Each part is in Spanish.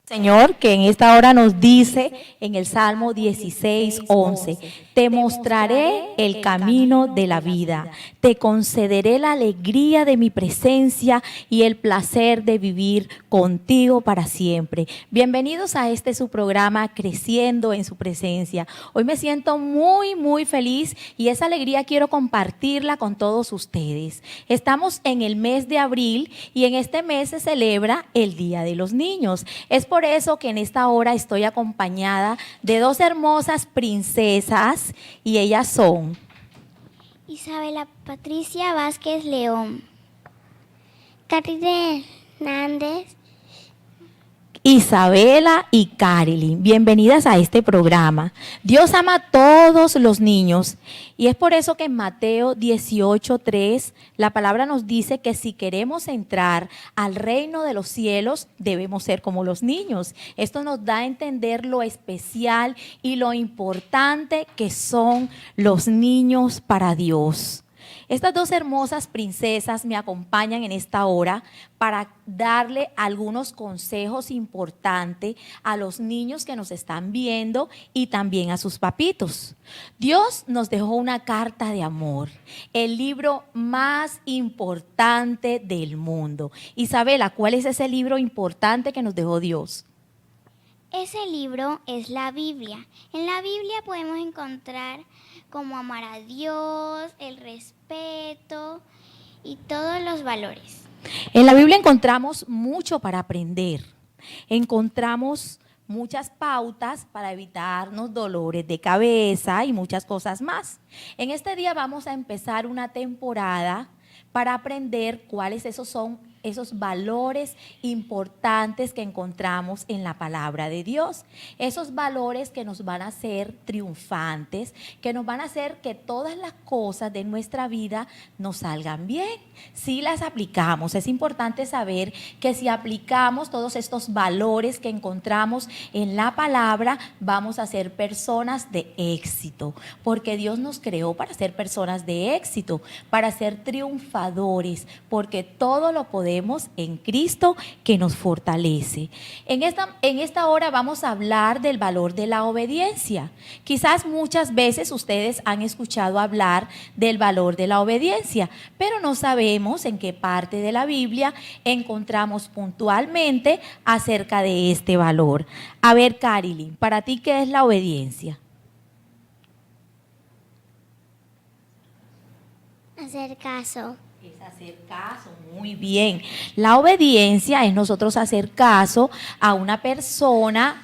Señor, que en esta hora nos dice en el Salmo 16:11, te mostraré el camino de la vida, te concederé la alegría de mi presencia y el placer de vivir contigo para siempre. Bienvenidos a su programa Creciendo en su Presencia. Hoy me siento muy feliz y esa alegría quiero compartirla con todos ustedes. Estamos en el mes de abril y en este mes se celebra el Día de los Niños. Es por eso que en esta hora estoy acompañada de dos hermosas princesas y ellas son Isabela Patricia Vázquez León, Catherine Hernández, Isabela y Carilyn. Bienvenidas a este programa. Dios ama a todos los niños y es por eso que en Mateo 18:3 la palabra nos dice que si queremos entrar al reino de los cielos debemos ser como los niños. Esto nos da a entender lo especial y lo importante que son los niños para Dios. Estas dos hermosas princesas me acompañan en esta hora para darle algunos consejos importantes a los niños que nos están viendo y también a sus papitos. Dios nos dejó una carta de amor, el libro más importante del mundo. Isabela, ¿cuál es ese libro importante que nos dejó Dios? Ese libro es la Biblia. En la Biblia podemos encontrar cómo amar a Dios, el respeto y todos los valores. En la Biblia encontramos mucho para aprender. Encontramos muchas pautas para evitarnos dolores de cabeza y muchas cosas más. En este día vamos a empezar una temporada para aprender cuáles son esos valores importantes que encontramos en la palabra de Dios. Esos valores que nos van a hacer triunfantes, que nos van a hacer que todas las cosas de nuestra vida nos salgan bien. Si las aplicamos, es importante saber que si aplicamos todos estos valores que encontramos en la palabra, vamos a ser personas de éxito, porque Dios nos creó para ser personas de éxito, para ser triunfadores, porque todo lo podemos en Cristo que nos fortalece. En esta hora vamos a hablar del valor de la obediencia. Quizás muchas veces ustedes han escuchado hablar del valor de la obediencia, pero no sabemos en qué parte de la Biblia encontramos puntualmente acerca de este valor. A ver, Carilyn, para ti, ¿qué es la obediencia? Hacer caso. Es hacer caso, muy bien. La obediencia es nosotros hacer caso a una persona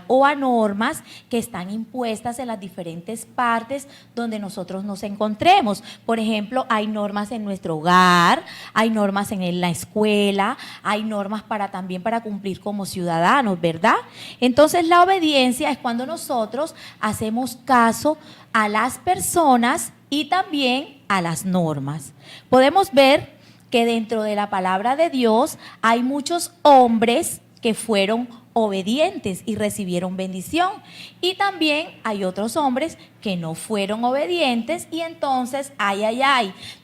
o a normas que están impuestas en las diferentes partes donde nosotros nos encontremos. Por ejemplo, hay normas en nuestro hogar, hay normas en la escuela, hay normas también para cumplir como ciudadanos, ¿verdad? Entonces, la obediencia es cuando nosotros hacemos caso a las personas y también a las normas. Podemos ver que dentro de la palabra de Dios hay muchos hombres que fueron obedientes y recibieron bendición. Y también hay otros hombres que no fueron obedientes y entonces,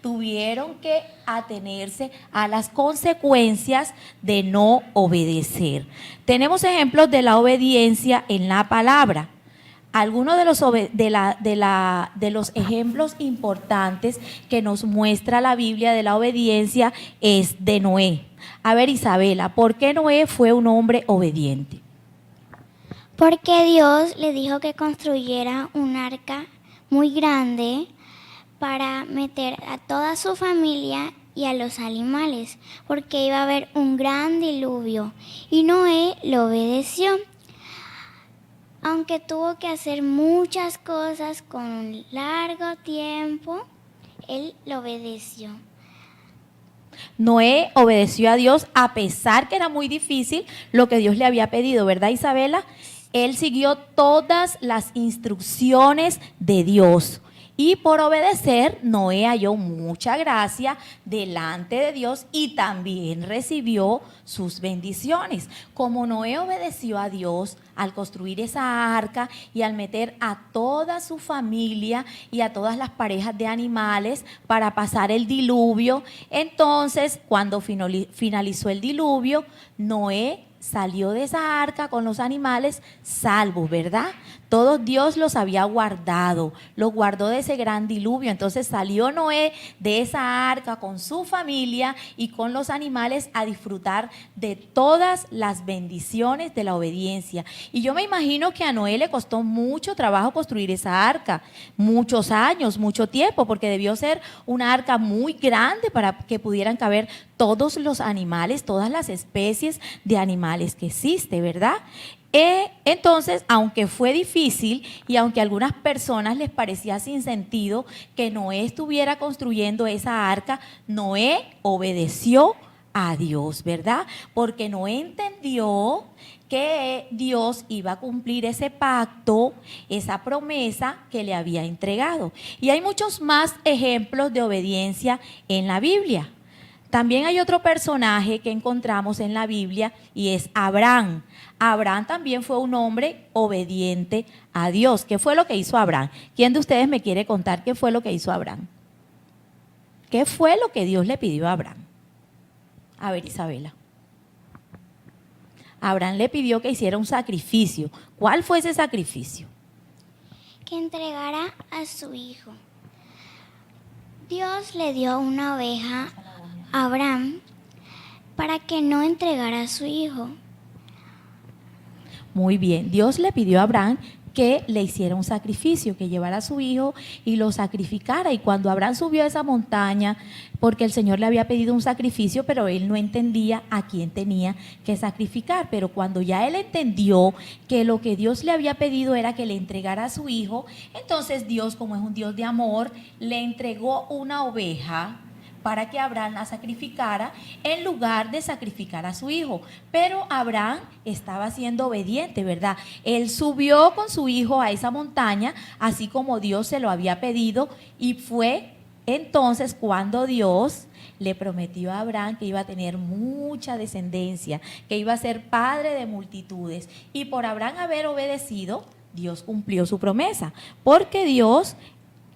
tuvieron que atenerse a las consecuencias de no obedecer. Tenemos ejemplos de la obediencia en la palabra. Algunos de los ejemplos importantes que nos muestra la Biblia de la obediencia es de Noé. A ver, Isabela, ¿por qué Noé fue un hombre obediente? Porque Dios le dijo que construyera un arca muy grande para meter a toda su familia y a los animales, porque iba a haber un gran diluvio, y Noé lo obedeció. Aunque tuvo que hacer muchas cosas con un largo tiempo, él lo obedeció. Noé obedeció a Dios a pesar que era muy difícil lo que Dios le había pedido, ¿verdad, Isabela? Él siguió todas las instrucciones de Dios. Y por obedecer, Noé halló mucha gracia delante de Dios y también recibió sus bendiciones. Como Noé obedeció a Dios al construir esa arca y al meter a toda su familia y a todas las parejas de animales para pasar el diluvio, entonces cuando finalizó el diluvio, Noé salió de esa arca con los animales salvos, ¿verdad? Todos Dios los había guardado, los guardó de ese gran diluvio. Entonces salió Noé de esa arca con su familia y con los animales a disfrutar de todas las bendiciones de la obediencia. Y yo me imagino que a Noé le costó mucho trabajo construir esa arca, muchos años, mucho tiempo, porque debió ser una arca muy grande para que pudieran caber todos los animales, todas las especies de animales que existe, ¿verdad? Entonces, aunque fue difícil y aunque a algunas personas les parecía sin sentido que Noé estuviera construyendo esa arca, Noé obedeció a Dios, ¿verdad? Porque Noé entendió que Dios iba a cumplir ese pacto, esa promesa que le había entregado. Y hay muchos más ejemplos de obediencia en la Biblia. También hay otro personaje que encontramos en la Biblia y es Abraham. Abraham también fue un hombre obediente a Dios. ¿Qué fue lo que hizo Abraham? ¿Quién de ustedes me quiere contar qué fue lo que hizo Abraham? ¿Qué fue lo que Dios le pidió a Abraham? A ver, Isabela. Abraham le pidió que hiciera un sacrificio. ¿Cuál fue ese sacrificio? Que entregara a su hijo. Dios le dio una oveja a Abraham para que no entregara a su hijo. Muy bien, Dios le pidió a Abraham que le hiciera un sacrificio, que llevara a su hijo y lo sacrificara. Y cuando Abraham subió a esa montaña, porque el Señor le había pedido un sacrificio, pero él no entendía a quién tenía que sacrificar. Pero cuando ya él entendió que lo que Dios le había pedido era que le entregara a su hijo, entonces Dios, como es un Dios de amor, le entregó una oveja para que Abraham la sacrificara en lugar de sacrificar a su hijo. Pero Abraham estaba siendo obediente, ¿verdad? Él subió con su hijo a esa montaña, así como Dios se lo había pedido, y fue entonces cuando Dios le prometió a Abraham que iba a tener mucha descendencia, que iba a ser padre de multitudes. Y por Abraham haber obedecido, Dios cumplió su promesa, porque Dios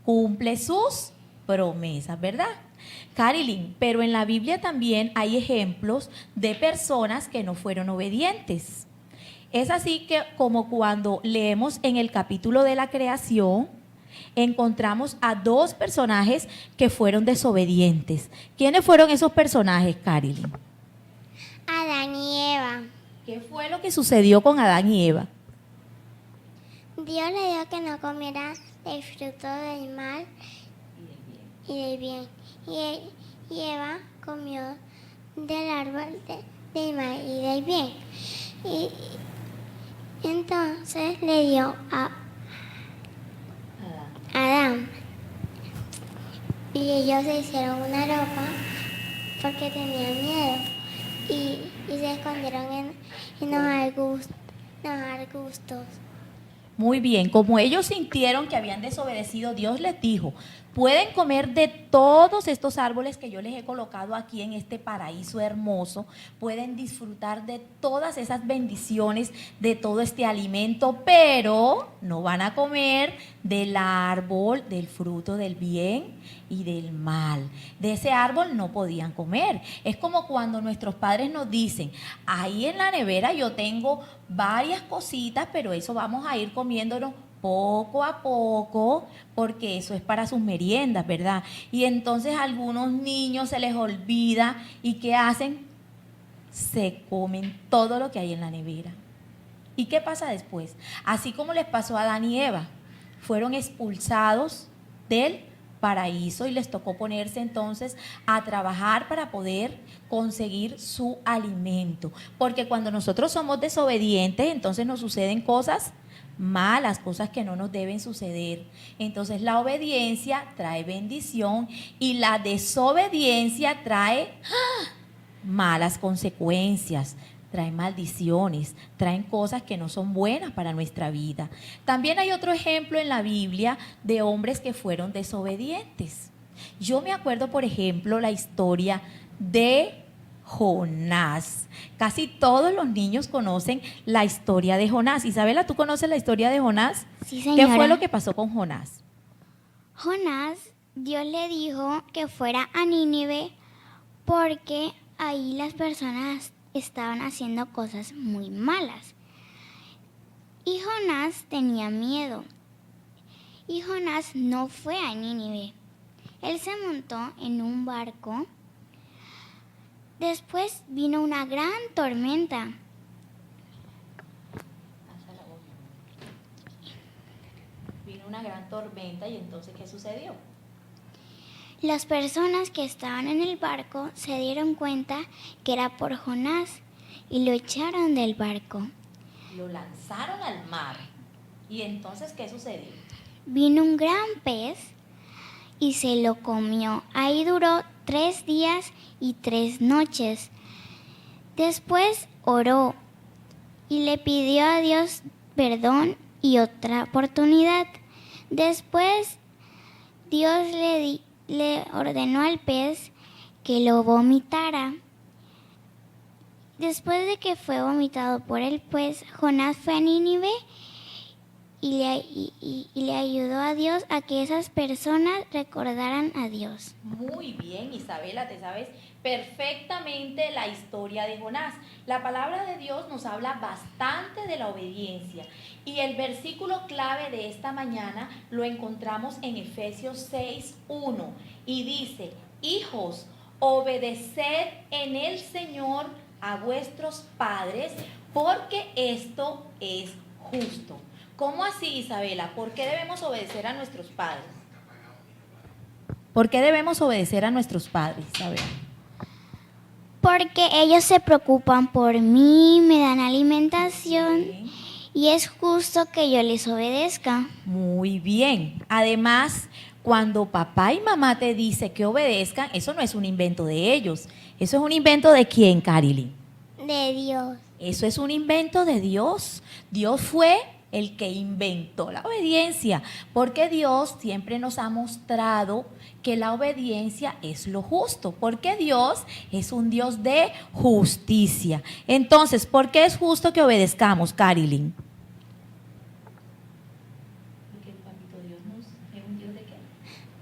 cumple sus promesas, ¿verdad? Carilyn, pero en la Biblia también hay ejemplos de personas que no fueron obedientes. Es así que como cuando leemos en el capítulo de la creación, encontramos a dos personajes que fueron desobedientes. ¿Quiénes fueron esos personajes, Carilyn? Adán y Eva. ¿Qué fue lo que sucedió con Adán y Eva? Dios le dijo que no comiera del fruto del mal y del bien. Y Eva comió del árbol del mal y del bien. Y entonces le dio a Adán. Y ellos se hicieron una ropa porque tenían miedo. Y se escondieron en los arbustos. Muy bien, como ellos sintieron que habían desobedecido, Dios les dijo: pueden comer de todos estos árboles que yo les he colocado aquí en este paraíso hermoso, pueden disfrutar de todas esas bendiciones, de todo este alimento, pero no van a comer del árbol, del fruto del bien y del mal. De ese árbol no podían comer. Es como cuando nuestros padres nos dicen: ahí en la nevera yo tengo varias cositas, pero eso vamos a ir comiéndonos poco a poco, porque eso es para sus meriendas, ¿verdad? Y entonces a algunos niños se les olvida, ¿y qué hacen? Se comen todo lo que hay en la nevera. ¿Y qué pasa después? Así como les pasó a Adán y Eva, fueron expulsados del paraíso y les tocó ponerse entonces a trabajar para poder conseguir su alimento. Porque cuando nosotros somos desobedientes, entonces nos suceden cosas malas, cosas que no nos deben suceder. Entonces la obediencia trae bendición y la desobediencia trae malas consecuencias, trae maldiciones, traen cosas que no son buenas para nuestra vida. También hay otro ejemplo en la Biblia de hombres que fueron desobedientes. Yo me acuerdo, por ejemplo, la historia de Jonás. Casi todos los niños conocen la historia de Jonás. Isabela, ¿tú conoces la historia de Jonás? Sí, señora. ¿Qué fue lo que pasó con Jonás? Jonás, Dios le dijo que fuera a Nínive porque ahí las personas estaban haciendo cosas muy malas. Y Jonás tenía miedo. Y Jonás no fue a Nínive. Él se montó en un barco. Después vino una gran tormenta. Vino una gran tormenta y entonces ¿qué sucedió? Las personas que estaban en el barco se dieron cuenta que era por Jonás y lo echaron del barco. Lo lanzaron al mar. ¿Y entonces qué sucedió? Vino un gran pez y se lo comió. Ahí duró 3 días y 3 noches. Después oró y le pidió a Dios perdón y otra oportunidad. Después Dios le ordenó al pez que lo vomitara. Después de que fue vomitado por el pez, Jonás fue a Nínive y le ayudó a Dios a que esas personas recordaran a Dios. Muy bien, Isabela, te sabes perfectamente la historia de Jonás. La palabra de Dios nos habla bastante de la obediencia y el versículo clave de esta mañana lo encontramos en Efesios 6:1 y dice: hijos, obedeced en el Señor a vuestros padres, porque esto es justo. ¿Cómo así, Isabela? ¿Por qué debemos obedecer a nuestros padres? ¿Por qué debemos obedecer a nuestros padres, Isabela? Porque ellos se preocupan por mí, me dan alimentación y es justo que yo les obedezca. Muy bien. Además, cuando papá y mamá te dicen que obedezcan, eso no es un invento de ellos. Eso es un invento de ¿quién, Karili? De Dios. Eso es un invento de Dios. Dios fue el que inventó la obediencia, porque Dios siempre nos ha mostrado que la obediencia es lo justo, porque Dios es un Dios de justicia. Entonces, ¿por qué es justo que obedezcamos, Carilyn? Porque Papito Dios es un Dios de qué?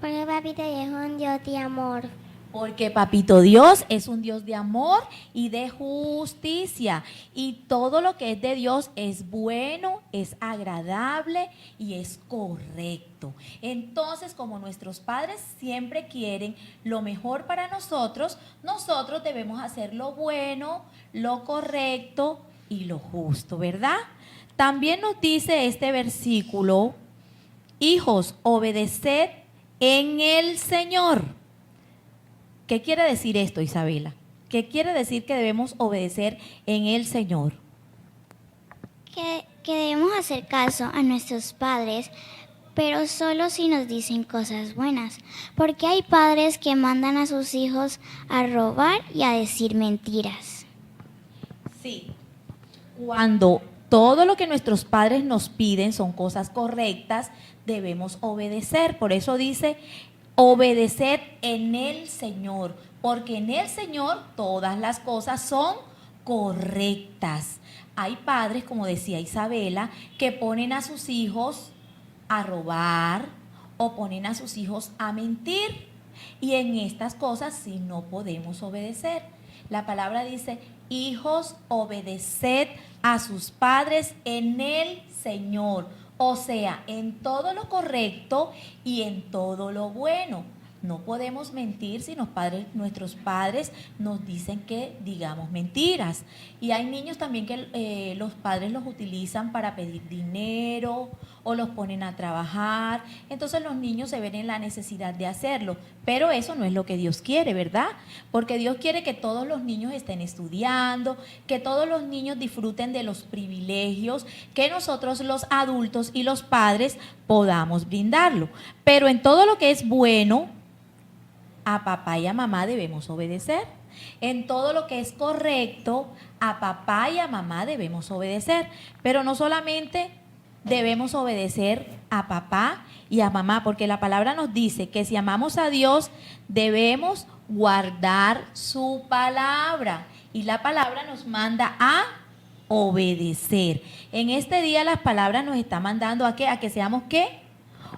Porque Papito Dios es un Dios de amor. Porque Papito Dios es un Dios de amor y de justicia. Y todo lo que es de Dios es bueno, es agradable y es correcto. Entonces, como nuestros padres siempre quieren lo mejor para nosotros, nosotros debemos hacer lo bueno, lo correcto y lo justo, ¿verdad? También nos dice este versículo: hijos, obedeced en el Señor. ¿Qué quiere decir esto, Isabela? ¿Qué quiere decir que debemos obedecer en el Señor? Que debemos hacer caso a nuestros padres, pero solo si nos dicen cosas buenas. Porque hay padres que mandan a sus hijos a robar y a decir mentiras. Sí. Cuando todo lo que nuestros padres nos piden son cosas correctas, debemos obedecer. Por eso dice: obedecer en el Señor, porque en el Señor todas las cosas son correctas. Hay padres, como decía Isabela, que ponen a sus hijos a robar o ponen a sus hijos a mentir. Y en estas cosas sí no podemos obedecer. La palabra dice: hijos, obedeced a sus padres en el Señor. O sea, en todo lo correcto y en todo lo bueno. No podemos mentir si nuestros padres nos dicen que digamos mentiras. Y hay niños también que los padres los utilizan para pedir dinero o los ponen a trabajar. Entonces los niños se ven en la necesidad de hacerlo. Pero eso no es lo que Dios quiere, ¿verdad? Porque Dios quiere que todos los niños estén estudiando, que todos los niños disfruten de los privilegios que nosotros los adultos y los padres podamos brindarlo. Pero en todo lo que es bueno, a papá y a mamá debemos obedecer. En todo lo que es correcto, a papá y a mamá debemos obedecer. Pero no solamente debemos obedecer a papá y a mamá, porque la palabra nos dice que si amamos a Dios, debemos guardar su palabra. Y la palabra nos manda a obedecer. En este día la palabra nos está mandando a que seamos ¿qué?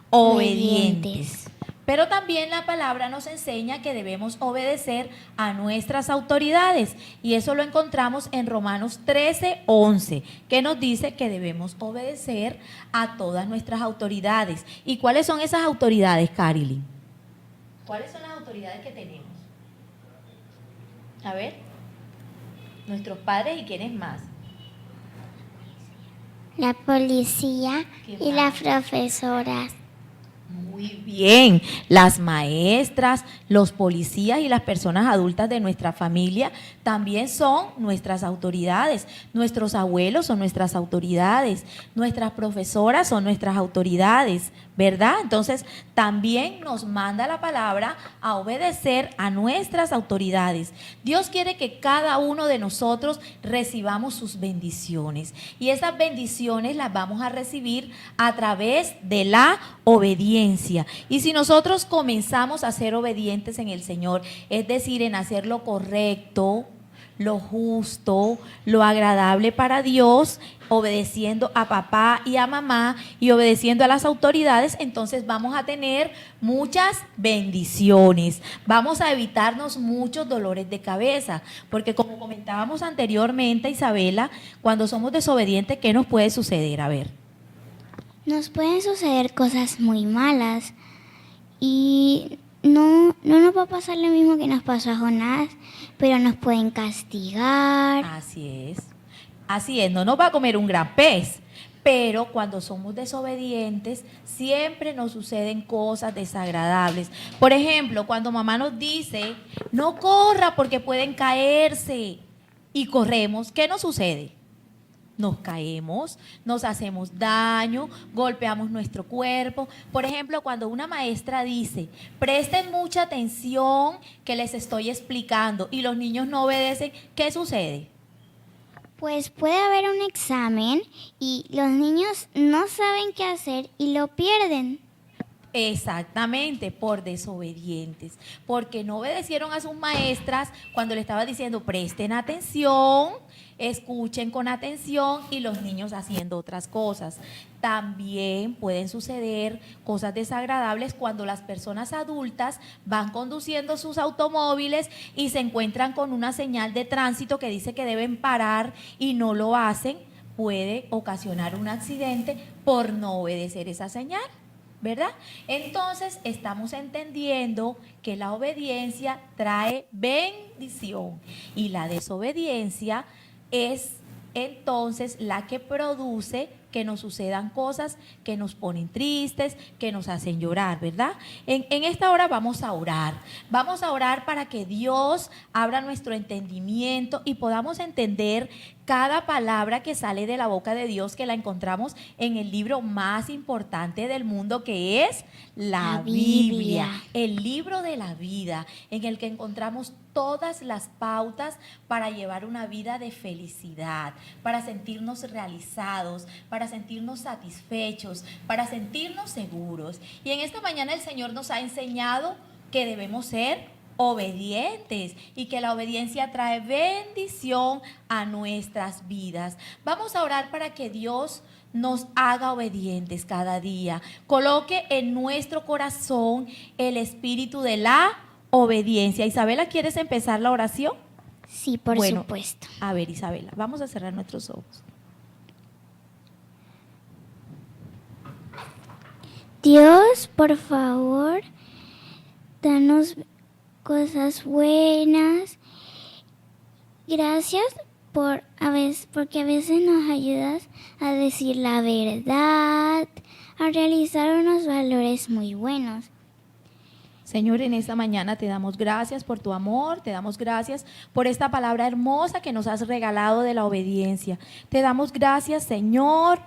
Obedientes. Pero también la palabra nos enseña que debemos obedecer a nuestras autoridades. Y eso lo encontramos en Romanos 13:11, que nos dice que debemos obedecer a todas nuestras autoridades. ¿Y cuáles son esas autoridades, Carilyn? ¿Cuáles son las autoridades que tenemos? A ver, nuestros padres y quiénes más. La policía ¿Qué y más? las profesoras. Muy bien, las maestras, los policías y las personas adultas de nuestra familia también son nuestras autoridades. Nuestros abuelos son nuestras autoridades, nuestras profesoras son nuestras autoridades, ¿verdad? Entonces, también nos manda la palabra a obedecer a nuestras autoridades. Dios quiere que cada uno de nosotros recibamos sus bendiciones y esas bendiciones las vamos a recibir a través de la obediencia. Y si nosotros comenzamos a ser obedientes en el Señor, es decir, en hacer lo correcto, lo justo, lo agradable para Dios, obedeciendo a papá y a mamá y obedeciendo a las autoridades, entonces vamos a tener muchas bendiciones. Vamos a evitarnos muchos dolores de cabeza, porque como comentábamos anteriormente, Isabela, cuando somos desobedientes, ¿qué nos puede suceder? A ver. Nos pueden suceder cosas muy malas y no nos va a pasar lo mismo que nos pasó a Jonás, pero nos pueden castigar. Así es, no nos va a comer un gran pez, pero cuando somos desobedientes siempre nos suceden cosas desagradables. Por ejemplo, cuando mamá nos dice, no corra porque pueden caerse y corremos, ¿qué nos sucede? Nos caemos, nos hacemos daño, golpeamos nuestro cuerpo. Por ejemplo, cuando una maestra dice, presten mucha atención que les estoy explicando y los niños no obedecen, ¿qué sucede? Pues puede haber un examen y los niños no saben qué hacer y lo pierden. Exactamente, por desobedientes, porque no obedecieron a sus maestras cuando le estaba diciendo presten atención, escuchen con atención y los niños haciendo otras cosas. También pueden suceder cosas desagradables cuando las personas adultas van conduciendo sus automóviles y se encuentran con una señal de tránsito que dice que deben parar y no lo hacen. Puede ocasionar un accidente por no obedecer esa señal, ¿verdad? Entonces estamos entendiendo que la obediencia trae bendición y la desobediencia es entonces la que produce que nos sucedan cosas que nos ponen tristes, que nos hacen llorar, ¿verdad? En esta hora vamos a orar para que Dios abra nuestro entendimiento y podamos entender cada palabra que sale de la boca de Dios, que la encontramos en el libro más importante del mundo, que es la Biblia, el libro de la vida, en el que encontramos todas las pautas para llevar una vida de felicidad, para sentirnos realizados, para sentirnos satisfechos, para sentirnos seguros. Y en esta mañana el Señor nos ha enseñado que debemos ser obedientes y que la obediencia trae bendición a nuestras vidas. Vamos a orar para que Dios nos haga obedientes cada día. Coloque en nuestro corazón el espíritu de la obediencia. Isabela, ¿quieres empezar la oración? Sí, por supuesto. A ver, Isabela, vamos a cerrar nuestros ojos. Dios, por favor, danos cosas buenas. Gracias porque a veces nos ayudas a decir la verdad, a realizar unos valores muy buenos. Señor, en esta mañana te damos gracias por tu amor, te damos gracias por esta palabra hermosa que nos has regalado de la obediencia. Te damos gracias, Señor,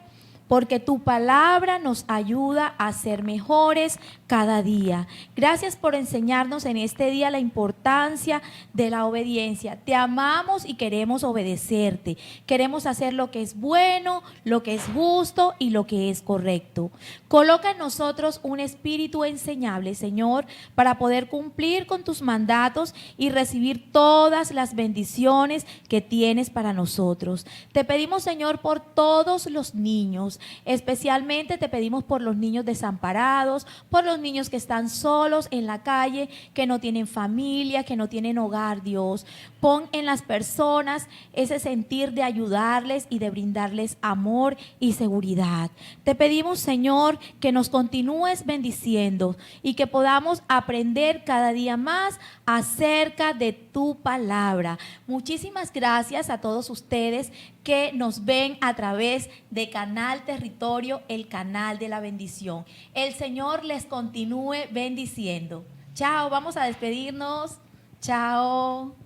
porque tu palabra nos ayuda a ser mejores cada día. Gracias por enseñarnos en este día la importancia de la obediencia. Te amamos y queremos obedecerte. Queremos hacer lo que es bueno, lo que es justo y lo que es correcto. Coloca en nosotros un espíritu enseñable, Señor, para poder cumplir con tus mandatos y recibir todas las bendiciones que tienes para nosotros. Te pedimos, Señor, por todos los niños, Especialmente te pedimos por los niños desamparados, por los niños que están solos en la calle, que no tienen familia, que no tienen hogar, Dios. Pon en las personas ese sentir de ayudarles y de brindarles amor y seguridad. Te pedimos, Señor, que nos continúes bendiciendo y que podamos aprender cada día más acerca de tu palabra. Muchísimas gracias a todos ustedes que nos ven a través de Canal Territorio, el canal de la bendición. El Señor les continúe bendiciendo. Chao, vamos a despedirnos. Chao.